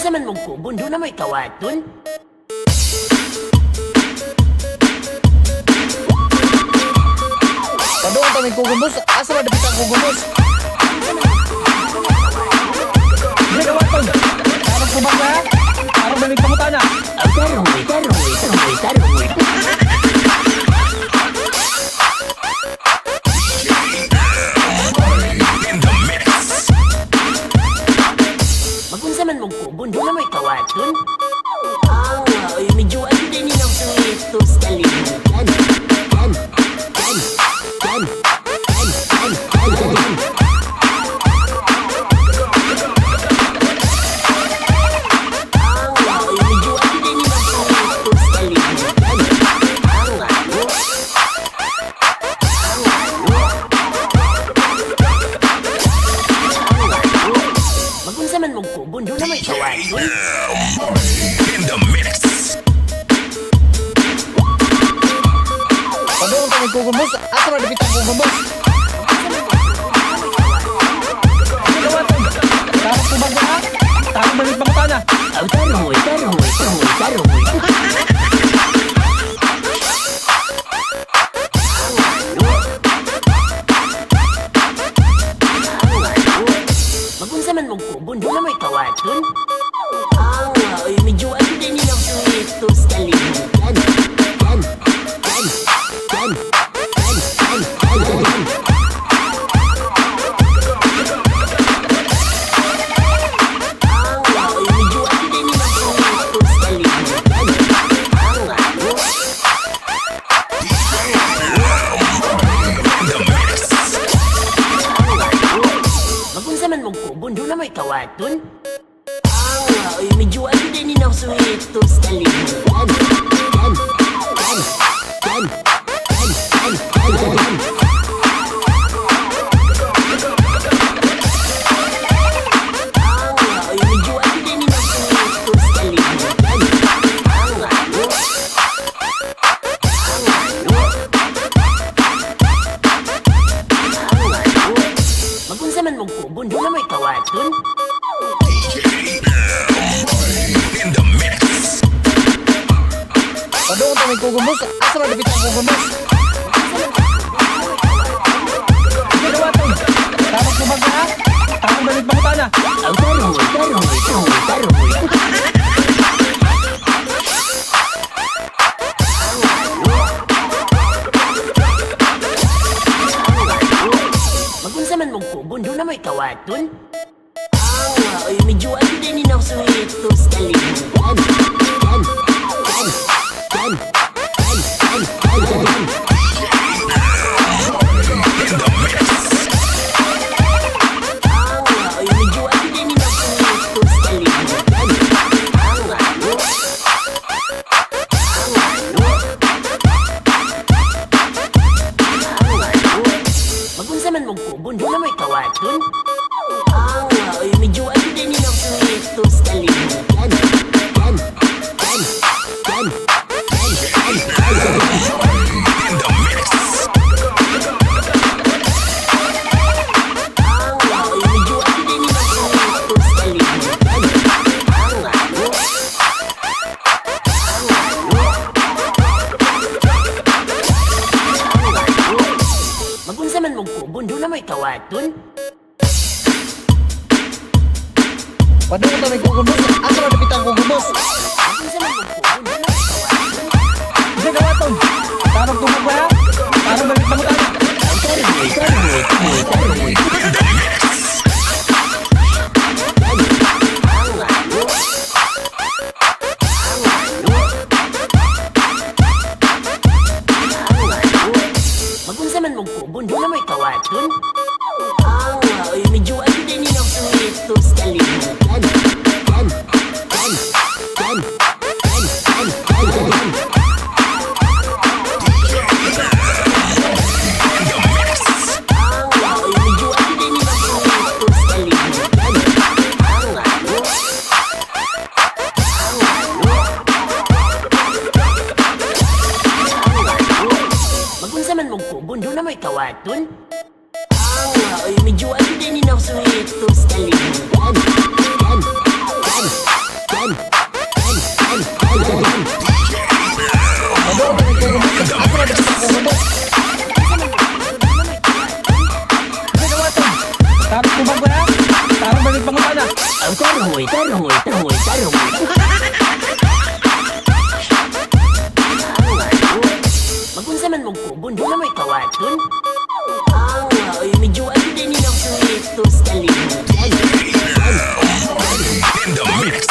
Magunsa man mong Cogon, doon na may kawaton. Padoon kami Cogon boss. Asa na dapat ang Cogon boss? Hindi kawaton. Parang kumang na. Parang may nagpamuta na. Taroy. Magunsa man mong Cogon, doon na may kawaton. Anga, ay medyo ano din yung suwitos kalimutan. Magunsa man mong Cogon, doon na may kawaton. In the mix. Padoon kami Cogon boss. Asa na dapat ang Cogon boss? Hindi kawaton. Parang kumang na. Parang may nagpamuta na. Taroy. Magunsa man mong Cogon, doon na may kawaton. Anga, ay medyo ano din yung suwitos kalimutan. Magunsa man mong Cogon, doon na may kawaton. Anga, ay medyo ano din yung suwitos kalimutan. Anga, ay medyo ano din yung suwitos kalimutan. Magunsa man mong Cogon, doon na may kawaton. In the mix. Padoon kami Cogon boss. Asa na dapat ang Cogon boss? Hindi kawaton. Parang kumang na. Parang may nagpamuta na. Taroy. Magunsa man mong Cogon, doon na may kawaton. Anga, ay medyo ano din yung suwitos kalimutan. In the mix. Anga, ay medyo ano din yung suwitos kalimutan. Magunsa man mong Cogon, doon na may kawaton. Anga, ay medyo ano din yung suwitos kalimutan. In the mix. Anga, ay medyo ano din yung suwitos kalimutan. Magunsa man mong Cogon, doon na may kawaton. Padoon kami Cogon boss. Asa na dapat ang Cogon boss? Magunsa man mong Cogon, doon na may kawaton. Hindi kawaton. Parang kumang na. Parang may nagpamuta na. Magunsa man mong Cogon, doon na may kawaton. Anga, ay medyo ano din yung suwitos kalimutan. Anga, ay medyo ano din yung suwitos kalimutan. Magunsa man mong Cogon, doon na may kawaton. Anga, ay medyo ano din yung suwitos kalimutan. Nagpalit pangutana. Ang tarongoy, tarongoy, tarongoy, tarongoy. Magunsa man mong kugon, doon na may kawaton. Anga, ay medyo ano din ni ng suwitos kalimutan. In the mix.